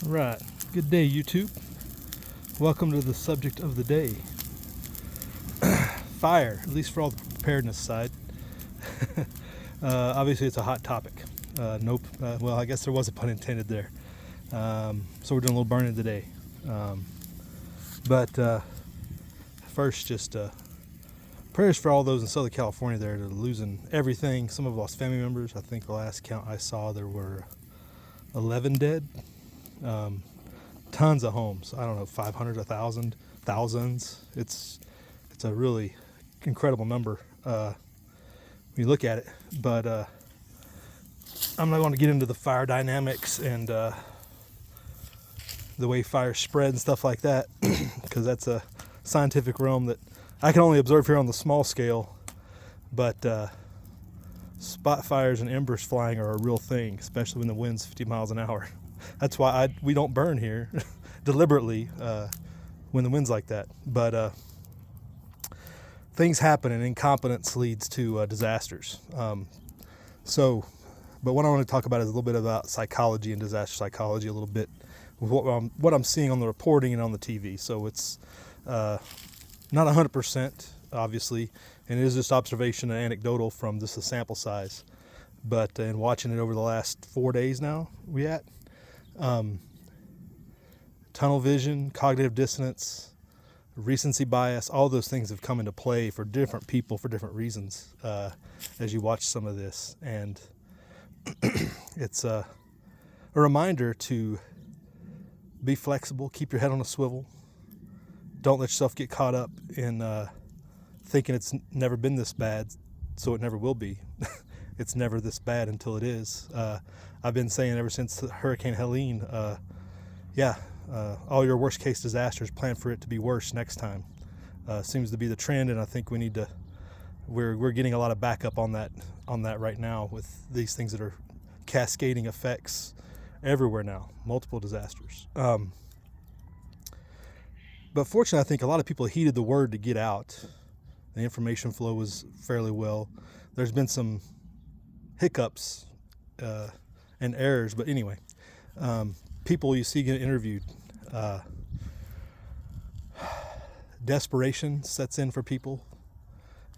Right. Good day, YouTube. Welcome to the subject of the day. Fire, at least for all the preparedness side. Obviously, it's a hot topic. Nope. Well, I guess there was a pun intended there. So we're doing a little burning today. But first, just prayers for all those in Southern California there that are losing everything. Some have lost family members. I think the last count I saw, there were 11 dead. Tons of homes. I don't know, 500, 1,000, thousands. It's a really incredible number when you look at it. But I'm not going to get into the fire dynamics and the way fire spread and stuff like that, because that's a scientific realm that I can only observe here on the small scale. But spot fires and embers flying are a real thing, especially when the wind's 50 miles an hour. That's why we don't burn here deliberately when the wind's like that. But things happen, and incompetence leads to disasters. But what I want to talk about is a little bit about psychology and disaster psychology, a little bit with what I'm seeing on the reporting and on the TV. So it's not 100%, obviously, and it is just observation and anecdotal from just a sample size. But in watching it over the last 4 days now, tunnel vision, cognitive dissonance, recency bias, all those things have come into play for different people for different reasons as you watch some of this. And it's a reminder to be flexible, keep your head on a swivel. Don't let yourself get caught up in thinking it's never been this bad, so it never will be. It's never this bad until it is. I've been saying ever since Hurricane Helene, all your worst case disasters, plan for it to be worse next time. Seems to be the trend, and I think we need to. We're getting a lot of backup on that right now with these things that are cascading effects everywhere now, multiple disasters. But fortunately, I think a lot of people heeded the word to get out. The information flow was fairly well. There's been some hiccups and errors, but anyway, people you see get interviewed, desperation sets in for people,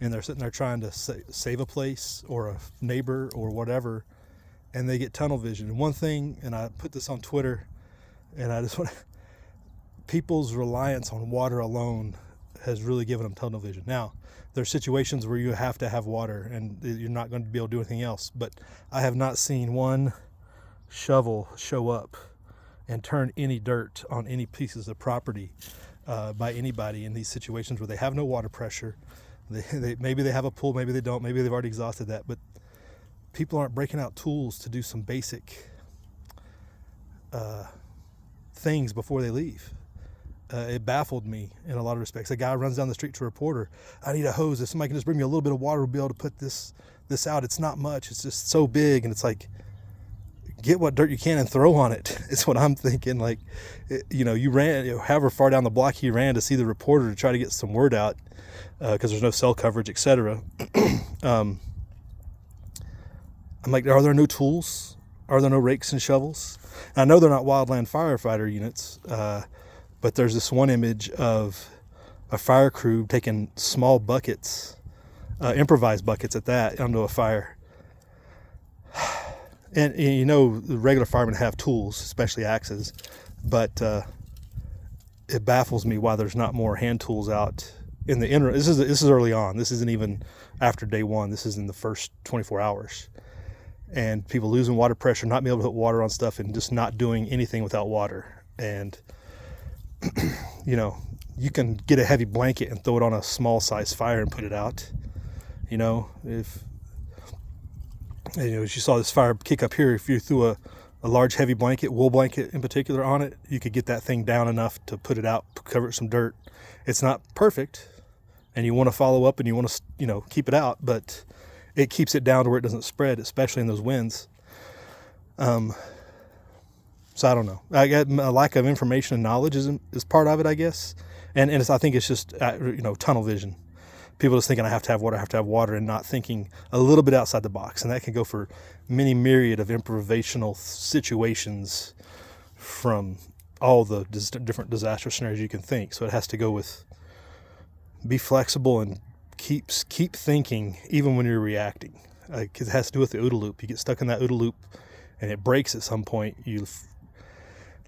and they're sitting there trying to save a place or a neighbor or whatever, and they get tunnel vision. And one thing, and I put this on Twitter, and I just want people's reliance on water alone has really given them tunnel vision. Now, there's situations where you have to have water and you're not going to be able to do anything else, but I have not seen one shovel show up and turn any dirt on any pieces of property by anybody in these situations where they have no water pressure. Maybe they have a pool, maybe they don't, maybe they've already exhausted that, but people aren't breaking out tools to do some basic things before they leave. It baffled me in a lot of respects. A guy runs down the street to a reporter. I need a hose. If somebody can just bring me a little bit of water, we'll be able to put this out. It's not much. It's just so big. And it's like, get what dirt you can and throw on it. It's what I'm thinking. Like, you ran, however far down the block he ran to see the reporter to try to get some word out because there's no cell coverage, etc. I'm like, are there no tools? Are there no rakes and shovels? And I know they're not wildland firefighter units, but there's this one image of a fire crew taking small buckets, improvised buckets at that, onto a fire. And the regular firemen have tools, especially axes, but it baffles me why there's not more hand tools out in the interim. This is early on. This isn't even after day one. This is in the first 24 hours. And people losing water pressure, not being able to put water on stuff, and just not doing anything without water. And you can get a heavy blanket and throw it on a small size fire and put it out. As you saw this fire kick up here, if you threw a large heavy blanket, wool blanket in particular, on it, you could get that thing down enough to put it out, cover it with some dirt. It's not perfect, and you want to follow up and you want to, keep it out, but it keeps it down to where it doesn't spread, especially in those winds. So I don't know. I get a lack of information and knowledge is part of it, I guess. And I think it's just, tunnel vision. People just thinking I have to have water, and not thinking a little bit outside the box. And that can go for many myriad of improvisational situations from all the different disaster scenarios you can think. So it has to go with be flexible and keep thinking even when you're reacting. Because it has to do with the OODA loop. You get stuck in that OODA loop and it breaks at some point. You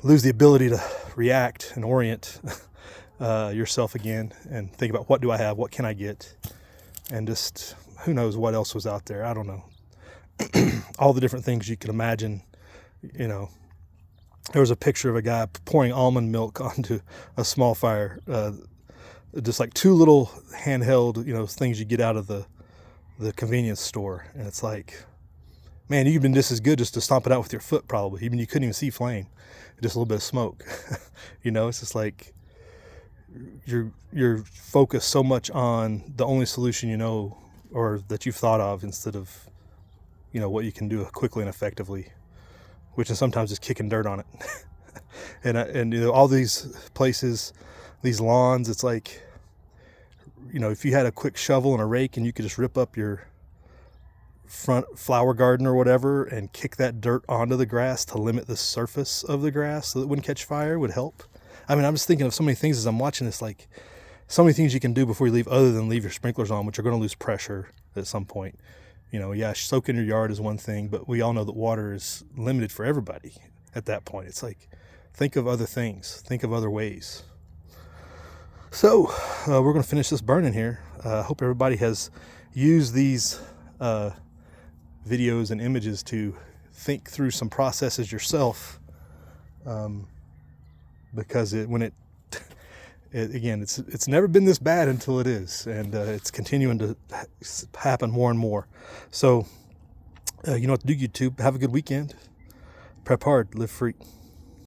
lose the ability to react and orient yourself again and think about, what do I have? What can I get? And just, who knows what else was out there? I don't know. All the different things you can imagine. You know, there was a picture of a guy pouring almond milk onto a small fire. Just like 2 little handheld, things you get out of the convenience store. And it's like, man, you've been just as good just to stomp it out with your foot, probably. Even you couldn't even see flame, just a little bit of smoke. It's just like you're focused so much on the only solution or that you've thought of, instead of what you can do quickly and effectively, which is sometimes just kicking dirt on it. and all these places, these lawns, it's like, if you had a quick shovel and a rake and you could just rip up your front flower garden or whatever and kick that dirt onto the grass to limit the surface of the grass so that it wouldn't catch fire, would help. I mean, I'm just thinking of so many things as I'm watching this, like so many things you can do before you leave, other than leave your sprinklers on, which are going to lose pressure at some point. Soaking your yard is one thing, but we all know that water is limited for everybody at that point. It's like, think of other things, think of other ways. So we're going to finish this burning here. I hope everybody has used these videos and images to think through some processes yourself, because it's never been this bad until it is, and it's continuing to happen more and more. So you know what to do, YouTube. Have a good weekend. Prep hard, live free.